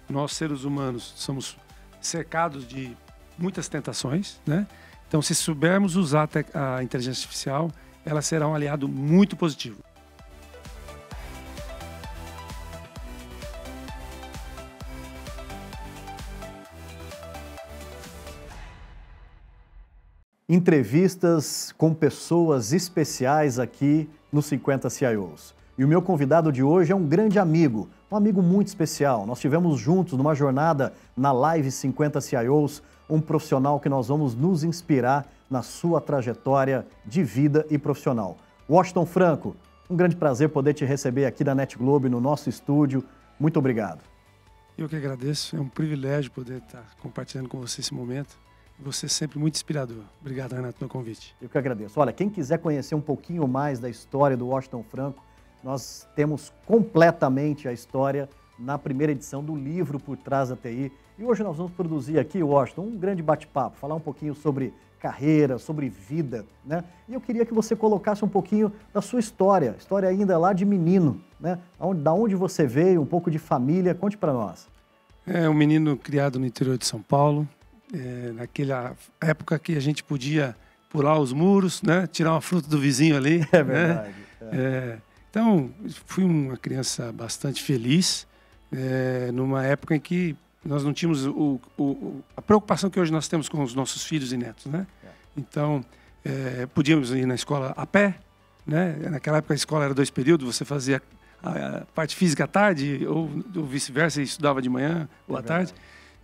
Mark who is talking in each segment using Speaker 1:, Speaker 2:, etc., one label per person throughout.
Speaker 1: nós seres humanos somos cercados de muitas tentações, né? Então, se soubermos usar a inteligência artificial, ela será um aliado muito positivo.
Speaker 2: Entrevistas com pessoas especiais aqui no 50 CIOs. E o meu convidado de hoje é um grande amigo, um amigo muito especial. Nós estivemos juntos numa jornada na Live 50 CIOs, um profissional que nós vamos nos inspirar na sua trajetória de vida e profissional. Washington Franco, um grande prazer poder te receber aqui da NetGlobe no nosso estúdio. Muito obrigado.
Speaker 1: Eu que agradeço, é um privilégio poder estar compartilhando com você esse momento. Você é sempre muito inspirador. Obrigado, Renato, pelo convite.
Speaker 2: Eu que agradeço. Olha, quem quiser conhecer um pouquinho mais da história do Washington Franco, nós temos completamente a história na primeira edição do livro Por Trás da TI. E hoje nós vamos produzir aqui, Washington, um grande bate-papo, falar um pouquinho sobre carreira, sobre vida, né? E eu queria que você colocasse um pouquinho da sua história ainda lá de menino, né? Da onde você veio, um pouco de família, conte para nós.
Speaker 1: É um menino criado no interior de São Paulo, naquela época que a gente podia pular os muros, né? Tirar uma fruta do vizinho ali.
Speaker 2: É verdade.
Speaker 1: Né? Então, fui uma criança bastante feliz, numa época em que nós não tínhamos a preocupação que hoje nós temos com os nossos filhos e netos, né? Então, podíamos ir na escola a pé, né? Naquela época a escola era 2 períodos, você fazia a parte física à tarde, ou vice-versa, e estudava de manhã ou à tarde.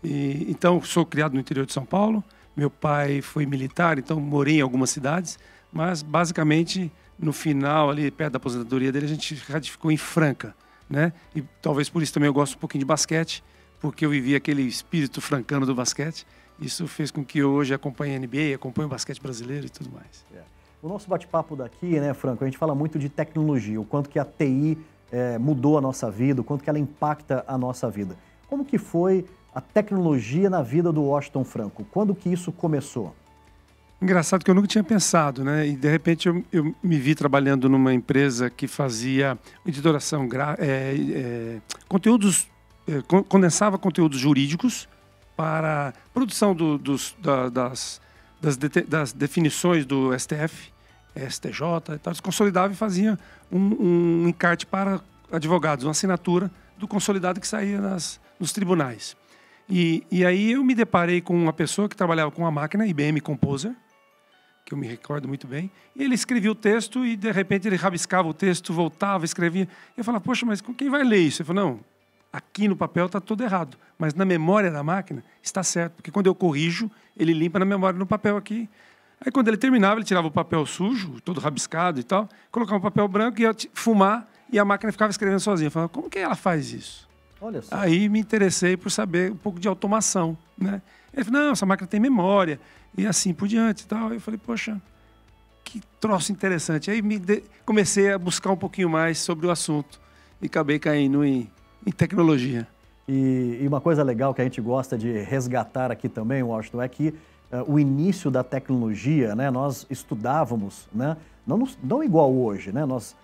Speaker 1: Então, sou criado no interior de São Paulo. Meu pai foi militar, então morei em algumas cidades, mas basicamente no final, ali perto da aposentadoria dele, a gente radificou em Franca, né? E talvez por isso também eu gosto um pouquinho de basquete, porque eu vivi aquele espírito francano do basquete. Isso fez com que eu hoje acompanhe a NBA, acompanhe o basquete brasileiro e tudo mais.
Speaker 2: O nosso bate-papo daqui, né, Franco, a gente fala muito de tecnologia, o quanto que a TI mudou a nossa vida, o quanto que ela impacta a nossa vida. Como que foi a tecnologia na vida do Washington Franco? Quando que isso começou?
Speaker 1: Engraçado que eu nunca tinha pensado, né? E de repente eu me vi trabalhando numa empresa que fazia editoração, conteúdos, condensava conteúdos jurídicos para produção das definições do STF, STJ e tal. Eles consolidavam e faziam um encarte para advogados, uma assinatura do consolidado que saía nos tribunais. E aí eu me deparei com uma pessoa que trabalhava com uma máquina, IBM Composer, que eu me recordo muito bem, e ele escrevia o texto e, de repente, ele rabiscava o texto, voltava, escrevia. Eu falava, poxa, mas quem vai ler isso? Ele falou, não, aqui no papel está tudo errado, mas na memória da máquina está certo, porque quando eu corrijo, ele limpa na memória no papel aqui. Aí, quando ele terminava, ele tirava o papel sujo, todo rabiscado e tal, colocava um papel branco e ia fumar, e a máquina ficava escrevendo sozinha. Eu falava, como que ela faz isso?
Speaker 2: Olha só.
Speaker 1: Aí me interessei por saber um pouco de automação, né? Ele falou, não, essa máquina tem memória, e assim por diante e tal. Eu falei, poxa, que troço interessante. Aí comecei a buscar um pouquinho mais sobre o assunto e acabei caindo em tecnologia.
Speaker 2: E uma coisa legal que a gente gosta de resgatar aqui também, Washington, é que o início da tecnologia, né, nós estudávamos, né, não igual hoje, né, nós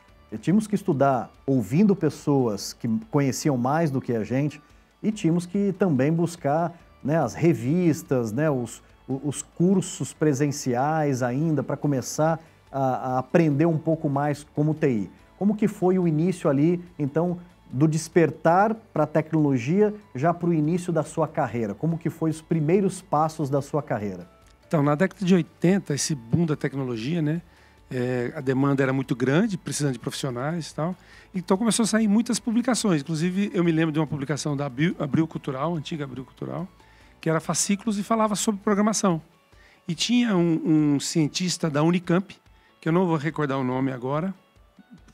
Speaker 2: tínhamos que estudar ouvindo pessoas que conheciam mais do que a gente e tínhamos que também buscar, né, as revistas, né, os cursos presenciais ainda para começar a aprender um pouco mais como TI. Como que foi o início ali, então, do despertar para a tecnologia já para o início da sua carreira? Como que foi os primeiros passos da sua carreira?
Speaker 1: Então, na década de 80, esse boom da tecnologia, né? A demanda era muito grande, precisando de profissionais e tal. Então, começou a sair muitas publicações. Inclusive, eu me lembro de uma publicação da Abril Cultural, antiga Abril Cultural, que era fascículos e falava sobre programação. E tinha um cientista da Unicamp, que eu não vou recordar o nome agora,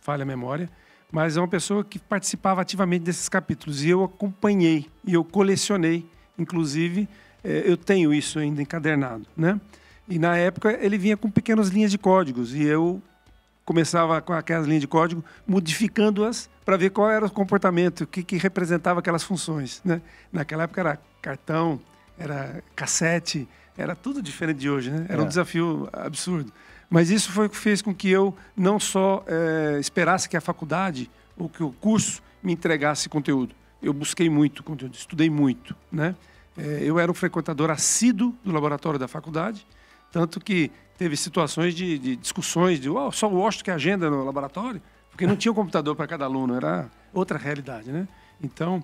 Speaker 1: falha a memória, mas é uma pessoa que participava ativamente desses capítulos. E eu acompanhei, e eu colecionei, inclusive, eu tenho isso ainda encadernado, né? E na época ele vinha com pequenas linhas de códigos, e eu começava com aquelas linhas de código, modificando-as para ver qual era o comportamento, o que representava aquelas funções, né? Naquela época era cartão, era cassete, era tudo diferente de hoje, né? Era um desafio absurdo. Mas isso foi o que fez com que eu não só esperasse que a faculdade ou que o curso me entregasse conteúdo, eu busquei muito conteúdo, estudei muito, né? Eu era um frequentador assíduo do laboratório da faculdade, tanto que teve situações de discussões de só o Washington que agenda no laboratório, porque não tinha um computador para cada aluno, era outra realidade, né? Então,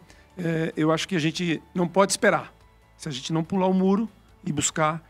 Speaker 1: eu acho que a gente não pode esperar. Se a gente não pular o muro e buscar,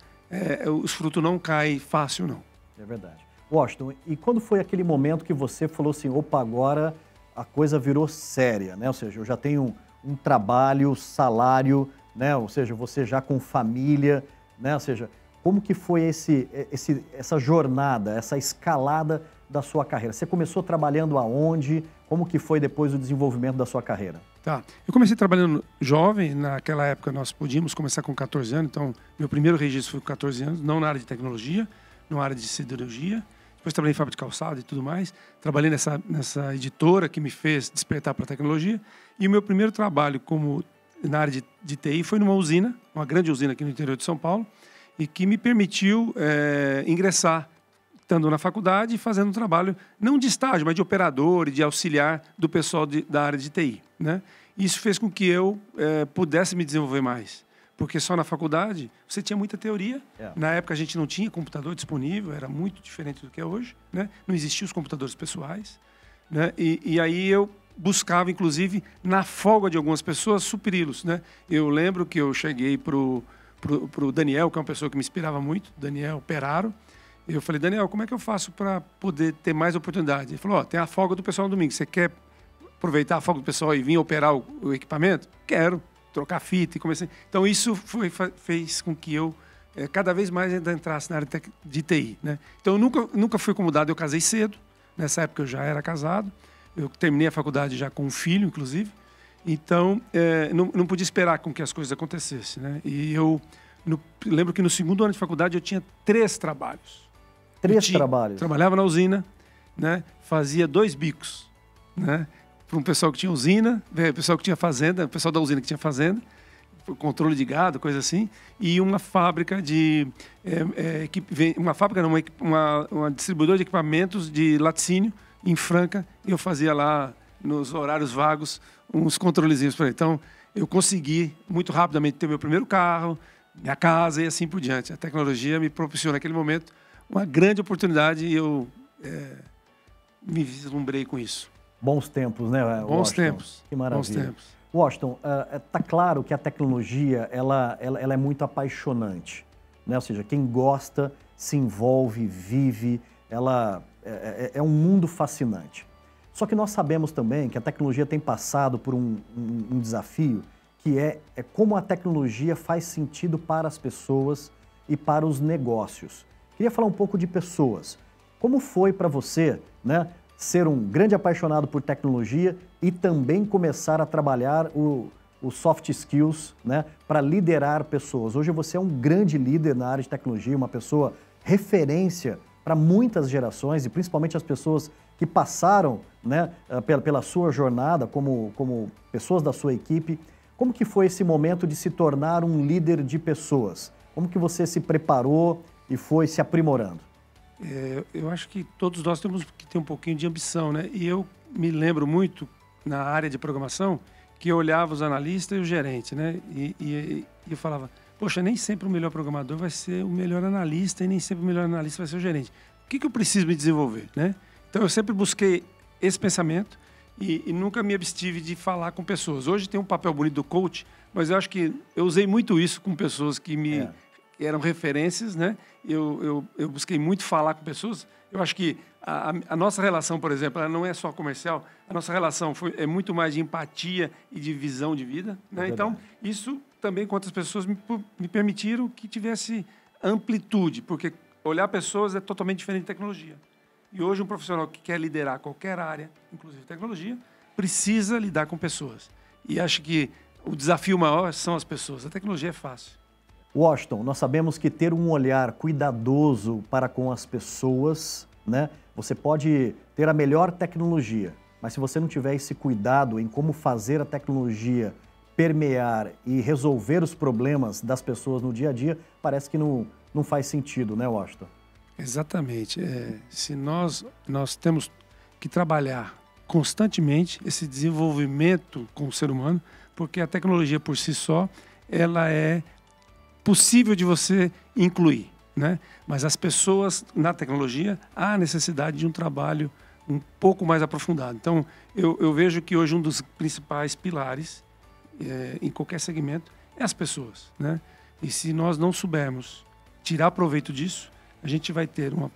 Speaker 1: os frutos não caem fácil, não.
Speaker 2: É verdade. Washington, e quando foi aquele momento que você falou assim, opa, agora a coisa virou séria, né? Ou seja, eu já tenho um trabalho, salário, né? Ou seja, você já com família, né? Ou seja, como que foi essa jornada, essa escalada da sua carreira? Você começou trabalhando aonde? Como que foi depois o desenvolvimento da sua carreira?
Speaker 1: Tá. Eu comecei trabalhando jovem, naquela época nós podíamos começar com 14 anos, então meu primeiro registro foi com 14 anos, não na área de tecnologia, na área de siderurgia. Depois trabalhei em fábrica de calçado e tudo mais. Trabalhei nessa editora que me fez despertar para a tecnologia. E o meu primeiro trabalho na área de TI foi numa usina, uma grande usina aqui no interior de São Paulo, e que me permitiu ingressar, estando na faculdade e fazendo um trabalho, não de estágio, mas de operador e de auxiliar do pessoal da área de TI, né? Isso fez com que eu pudesse me desenvolver mais. Porque só na faculdade você tinha muita teoria. Na época a gente não tinha computador disponível, era muito diferente do que é hoje, né? Não existiam os computadores pessoais, né? E aí eu buscava, inclusive, na folga de algumas pessoas, supri-los, né? Eu lembro que eu cheguei pro Daniel, que é uma pessoa que me inspirava muito, Daniel Peraro. Eu falei, Daniel, como é que eu faço para poder ter mais oportunidade? Ele falou, tem a folga do pessoal no domingo, você quer aproveitar a folga do pessoal e vir operar o equipamento? Quero. Trocar fita e comecei. Então, isso fez com que eu cada vez mais ainda entrasse na área de TI, né? Então, eu nunca fui acomodado, eu casei cedo. Nessa época, eu já era casado. Eu terminei a faculdade já com um filho, inclusive. Então, não podia esperar com que as coisas acontecessem, né? E eu lembro que no segundo ano de faculdade, eu tinha 3 trabalhos.
Speaker 2: 3 trabalhos?
Speaker 1: Trabalhava na usina, né? Fazia 2 bicos, né? Para um pessoal que tinha usina, pessoal que tinha fazenda, pessoal da usina que tinha fazenda, controle de gado, coisa assim, e uma fábrica uma distribuidora de equipamentos de laticínio em Franca, e eu fazia lá, nos horários vagos, uns controlezinhos para ele. Então, eu consegui muito rapidamente ter meu primeiro carro, minha casa e assim por diante. A tecnologia me proporcionou naquele momento uma grande oportunidade e eu me vislumbrei com isso.
Speaker 2: Bons tempos, né, Washington?
Speaker 1: Bons tempos.
Speaker 2: Que maravilha.
Speaker 1: Bons tempos.
Speaker 2: Washington, tá claro que a tecnologia ela é muito apaixonante, né? Ou seja, quem gosta, se envolve, vive, ela é um mundo fascinante. Só que nós sabemos também que a tecnologia tem passado por um desafio que é como a tecnologia faz sentido para as pessoas e para os negócios. Queria falar um pouco de pessoas. Como foi para você, né, ser um grande apaixonado por tecnologia e também começar a trabalhar os soft skills, né, para liderar pessoas? Hoje você é um grande líder na área de tecnologia, uma pessoa referência para muitas gerações e principalmente as pessoas que passaram, né, pela sua jornada como pessoas da sua equipe. Como que foi esse momento de se tornar um líder de pessoas? Como que você se preparou e foi se aprimorando?
Speaker 1: Eu acho que todos nós temos que ter um pouquinho de ambição, né? E eu me lembro muito, na área de programação, que eu olhava os analistas e o gerente, né? E eu falava, poxa, nem sempre o melhor programador vai ser o melhor analista e nem sempre o melhor analista vai ser o gerente. O que eu preciso me desenvolver, né? Então, eu sempre busquei esse pensamento e nunca me abstive de falar com pessoas. Hoje tem um papel bonito do coach, mas eu acho que eu usei muito isso com pessoas que eram referências, né? Eu busquei muito falar com pessoas. Eu acho que a nossa relação, por exemplo, ela não é só comercial. A nossa relação é muito mais de empatia e de visão de vida, né? Então, isso também com outras pessoas me permitiram que tivesse amplitude, porque olhar pessoas é totalmente diferente de tecnologia. E hoje um profissional que quer liderar qualquer área, inclusive tecnologia, precisa lidar com pessoas. E acho que o desafio maior são as pessoas. A tecnologia é fácil.
Speaker 2: Washington, nós sabemos que ter um olhar cuidadoso para com as pessoas, né? Você pode ter a melhor tecnologia, mas se você não tiver esse cuidado em como fazer a tecnologia permear e resolver os problemas das pessoas no dia a dia, parece que não faz sentido, né, Washington?
Speaker 1: Exatamente. Se nós temos que trabalhar constantemente esse desenvolvimento com o ser humano, porque a tecnologia por si só, ela é possível de você incluir, né? Mas as pessoas na tecnologia, há necessidade de um trabalho um pouco mais aprofundado. Então, eu vejo que hoje um dos principais pilares em qualquer segmento é as pessoas, né? E se nós não soubermos tirar proveito disso, a gente vai ter uma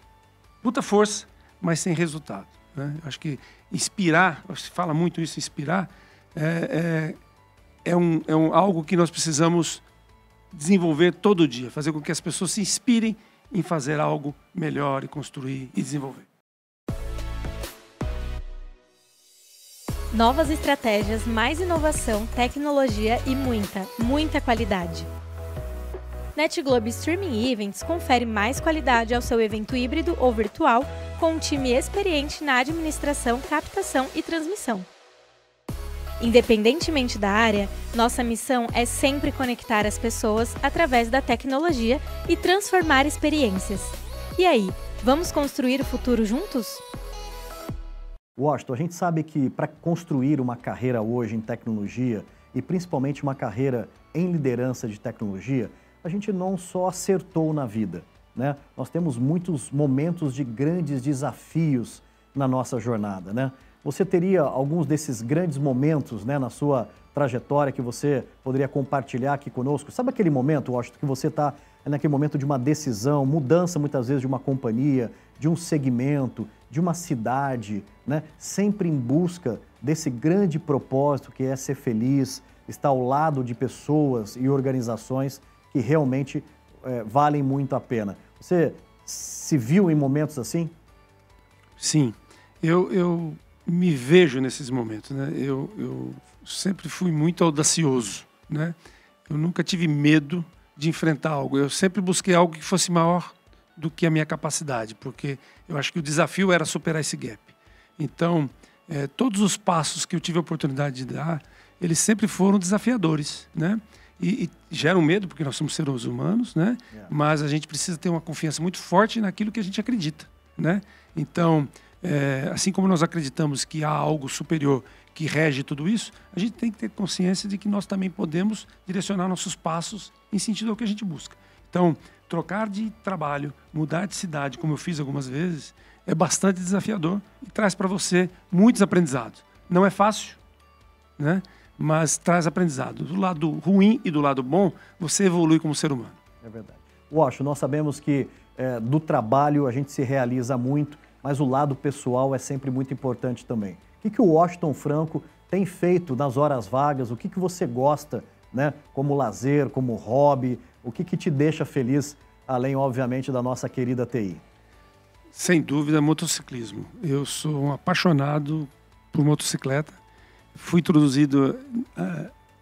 Speaker 1: puta força, mas sem resultado, né? Acho que inspirar, se fala muito isso, inspirar, algo que nós precisamos desenvolver todo dia, fazer com que as pessoas se inspirem em fazer algo melhor e construir e desenvolver.
Speaker 3: Novas estratégias, mais inovação, tecnologia e muita qualidade. NetGlobe Streaming Events confere mais qualidade ao seu evento híbrido ou virtual com um time experiente na administração, captação e transmissão. Independentemente da área, nossa missão é sempre conectar as pessoas através da tecnologia e transformar experiências. E aí, vamos construir o futuro juntos?
Speaker 2: Washington, a gente sabe que para construir uma carreira hoje em tecnologia e principalmente uma carreira em liderança de tecnologia, a gente não só acertou na vida, né? Nós temos muitos momentos de grandes desafios na nossa jornada, né? Você teria alguns desses grandes momentos, né, na sua trajetória que você poderia compartilhar aqui conosco? Sabe aquele momento, Washington, que você está naquele momento de uma decisão, mudança muitas vezes de uma companhia, de um segmento, de uma cidade, né? Sempre em busca desse grande propósito que é ser feliz, estar ao lado de pessoas e organizações que realmente valem muito a pena. Você se viu em momentos assim?
Speaker 1: Sim, eu me vejo nesses momentos, né? Eu sempre fui muito audacioso, né? Eu nunca tive medo de enfrentar algo. Eu sempre busquei algo que fosse maior do que a minha capacidade, porque eu acho que o desafio era superar esse gap. Então, todos os passos que eu tive a oportunidade de dar, eles sempre foram desafiadores, né? E geram medo, porque nós somos seres humanos, né? Mas a gente precisa ter uma confiança muito forte naquilo que a gente acredita, né? Então, assim como nós acreditamos que há algo superior que rege tudo isso, a gente tem que ter consciência de que nós também podemos direcionar nossos passos em sentido ao que a gente busca. Então, trocar de trabalho, mudar de cidade, como eu fiz algumas vezes, é bastante desafiador e traz para você muitos aprendizados. Não é fácil, né? Mas traz aprendizado. Do lado ruim e do lado bom, você evolui como ser humano.
Speaker 2: É verdade. Washington, nós sabemos que do trabalho a gente se realiza muito, mas o lado pessoal é sempre muito importante também. O que o Washington Franco tem feito nas horas vagas? O que você gosta, né, como lazer, como hobby? O que te deixa feliz, além, obviamente, da nossa querida TI?
Speaker 1: Sem dúvida, motociclismo. Eu sou um apaixonado por motocicleta. Fui introduzido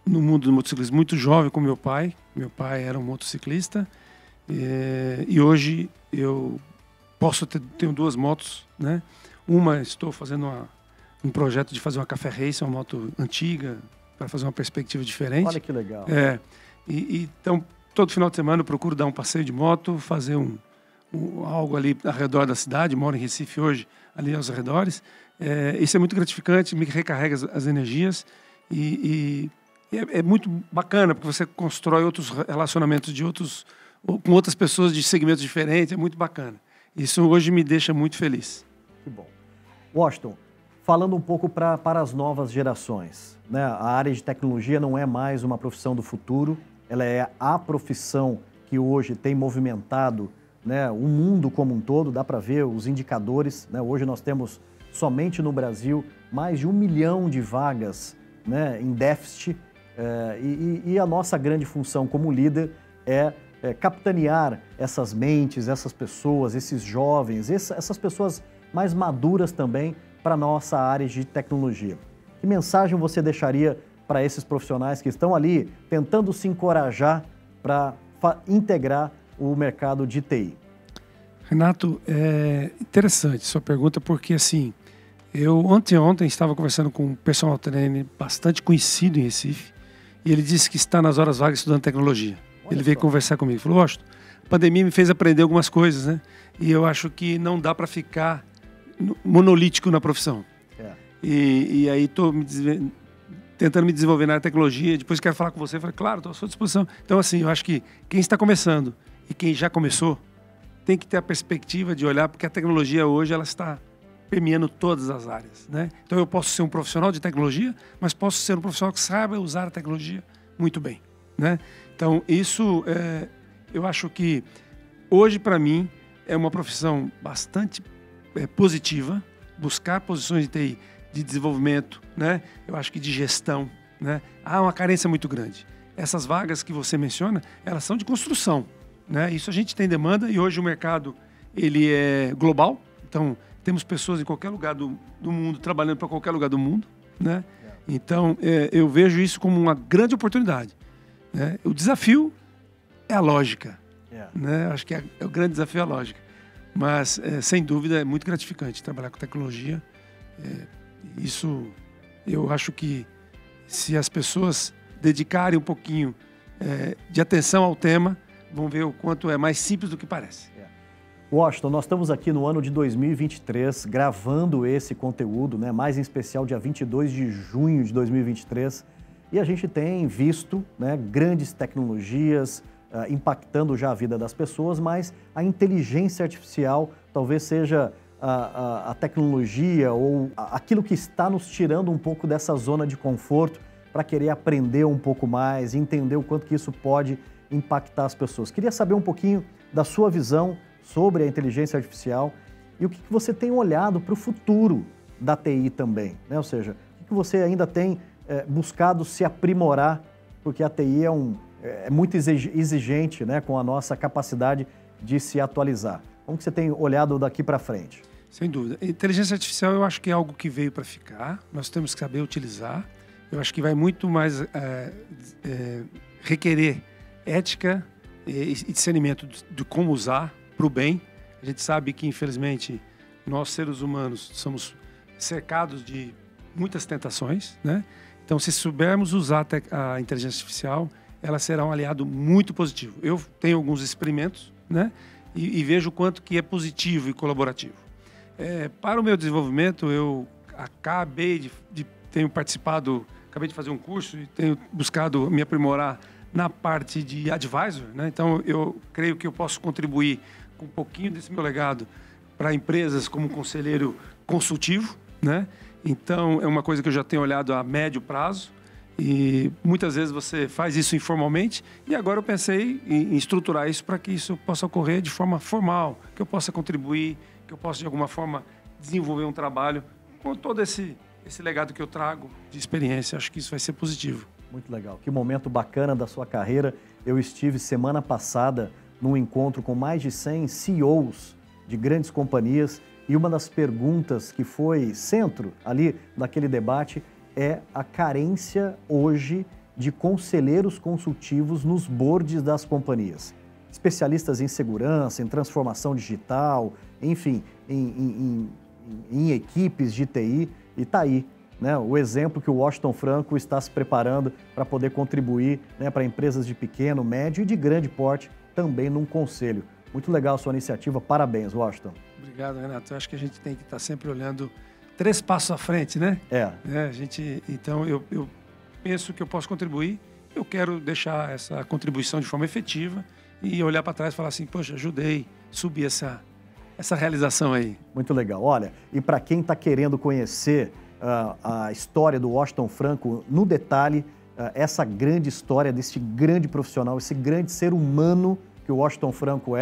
Speaker 1: no mundo do motociclismo muito jovem com meu pai. Meu pai era um motociclista. E hoje eu tenho duas motos, né? Uma, estou fazendo um projeto de fazer uma Café Race, uma moto antiga, para fazer uma perspectiva diferente.
Speaker 2: Olha que legal.
Speaker 1: Então, todo final de semana eu procuro dar um passeio de moto, fazer algo ali ao redor da cidade. Moro em Recife hoje, ali aos arredores. Isso é muito gratificante, me recarrega as energias e é muito bacana, porque você constrói outros relacionamentos com outras pessoas de segmentos diferentes, é muito bacana. Isso hoje me deixa muito feliz.
Speaker 2: Que bom. Washington, falando um pouco para as novas gerações, né? A área de tecnologia não é mais uma profissão do futuro, ela é a profissão que hoje tem movimentado, né, o mundo como um todo. Dá para ver os indicadores, né? Hoje nós temos somente no Brasil mais de 1 milhão de vagas, né, em déficit, e a nossa grande função como líder é capitanear essas mentes, essas pessoas, esses jovens, essas pessoas mais maduras também para a nossa área de tecnologia. Que mensagem você deixaria para esses profissionais que estão ali tentando se encorajar para integrar o mercado de TI?
Speaker 1: Renato, é interessante sua pergunta, porque assim, eu ontem estava conversando com um personal trainer bastante conhecido em Recife, e ele disse que está nas horas vagas estudando tecnologia. Ele veio conversar comigo, falou: Washington, a pandemia me fez aprender algumas coisas, né? E eu acho que não dá para ficar monolítico na profissão. E aí estou tentando me desenvolver na área de tecnologia. Depois quero falar com você. Eu falei, claro, estou à sua disposição. Então, assim, eu acho que quem está começando e quem já começou tem que ter a perspectiva de olhar, porque a tecnologia hoje ela está permeando todas as áreas, né? Então, eu posso ser um profissional de tecnologia, mas posso ser um profissional que saiba usar a tecnologia muito bem, né? Então, isso, eu acho que hoje, para mim, é uma profissão bastante positiva, buscar posições de TI, de desenvolvimento, né? Eu acho que de gestão, né? Há uma carência muito grande. Essas vagas que você menciona, elas são de construção, né? Isso a gente tem demanda e hoje o mercado ele é global. Então, temos pessoas em qualquer lugar do mundo, trabalhando para qualquer lugar do mundo, né? Então, eu vejo isso como uma grande oportunidade, né? O desafio é a lógica, né? Acho que o grande desafio é a lógica. Mas, sem dúvida, é muito gratificante trabalhar com tecnologia. Isso, eu acho que se as pessoas dedicarem um pouquinho de atenção ao tema, vão ver o quanto é mais simples do que parece.
Speaker 2: Washington, nós estamos aqui no ano de 2023, gravando esse conteúdo, né, mais em especial dia 22 de junho de 2023, e a gente tem visto, né, grandes tecnologias impactando já a vida das pessoas, mas a inteligência artificial talvez seja a tecnologia ou aquilo que está nos tirando um pouco dessa zona de conforto para querer aprender um pouco mais, entender o quanto que isso pode impactar as pessoas. Queria saber um pouquinho da sua visão sobre a inteligência artificial e o que você tem olhado para o futuro da TI também, né? Ou seja, o que você ainda tem buscado se aprimorar, porque a TI é muito exigente, né, com a nossa capacidade de se atualizar. Como que você tem olhado daqui para frente?
Speaker 1: Sem dúvida. Inteligência artificial eu acho que é algo que veio para ficar, nós temos que saber utilizar. Eu acho que vai muito mais requerer ética e discernimento de como usar para o bem. A gente sabe que, infelizmente, nós seres humanos somos cercados de muitas tentações, né? Então, se soubermos usar a inteligência artificial, ela será um aliado muito positivo. Eu tenho alguns experimentos, né? E vejo o quanto que é positivo e colaborativo. Para o meu desenvolvimento, eu acabei de fazer um curso e tenho buscado me aprimorar na parte de advisor, né? Então, eu creio que eu posso contribuir com um pouquinho desse meu legado para empresas como conselheiro consultivo, né? Então, é uma coisa que eu já tenho olhado a médio prazo e muitas vezes você faz isso informalmente e agora eu pensei em estruturar isso para que isso possa ocorrer de forma formal, que eu possa contribuir, que eu possa de alguma forma desenvolver um trabalho com todo esse legado que eu trago de experiência. Acho que isso vai ser positivo.
Speaker 2: Muito legal. Que momento bacana da sua carreira. Eu estive semana passada num encontro com mais de 100 CEOs de grandes companhias e uma das perguntas que foi centro ali naquele debate é a carência hoje de conselheiros consultivos nos boards das companhias. Especialistas em segurança, em transformação digital, enfim, em equipes de TI. E está aí, né, o exemplo que o Washington Franco está se preparando para poder contribuir, né, para empresas de pequeno, médio e de grande porte também num conselho. Muito legal a sua iniciativa. Parabéns, Washington.
Speaker 1: Obrigado, Renato. Eu acho que a gente tem que estar sempre olhando 3 passos à frente, né? Então, eu penso que eu posso contribuir. Eu quero deixar essa contribuição de forma efetiva e olhar para trás e falar assim, poxa, ajudei, subir essa realização aí.
Speaker 2: Muito legal. Olha, e para quem está querendo conhecer a história do Washington Franco no detalhe, essa grande história desse grande profissional, esse grande ser humano que o Washington Franco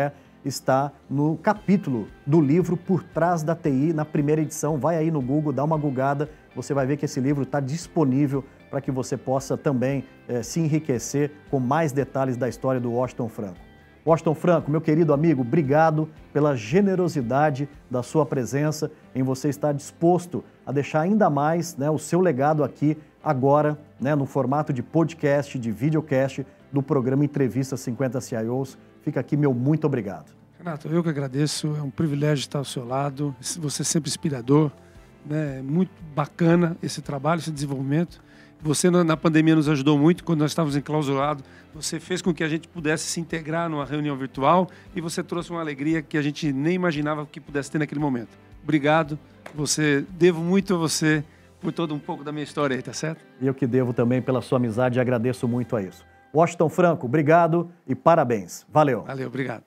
Speaker 2: está no capítulo do livro Por Trás da TI, na primeira edição. Vai aí no Google, dá uma googada, você vai ver que esse livro está disponível para que você possa também se enriquecer com mais detalhes da história do Washington Franco. Washington Franco, meu querido amigo, obrigado pela generosidade da sua presença, em você estar disposto a deixar ainda mais, né, o seu legado aqui agora, né, no formato de podcast, de videocast do programa Entrevista 50 CIOs. Fica aqui meu muito obrigado.
Speaker 1: Renato, eu que agradeço, é um privilégio estar ao seu lado, você é sempre inspirador, né? Muito bacana esse trabalho, esse desenvolvimento. Você na pandemia nos ajudou muito, quando nós estávamos enclausurados, você fez com que a gente pudesse se integrar numa reunião virtual e você trouxe uma alegria que a gente nem imaginava que pudesse ter naquele momento. Obrigado, devo muito a você por todo um pouco da minha história aí, tá certo?
Speaker 2: E eu que devo também pela sua amizade e agradeço muito a isso. Washington Franco, obrigado e parabéns. Valeu.
Speaker 1: Valeu, obrigado.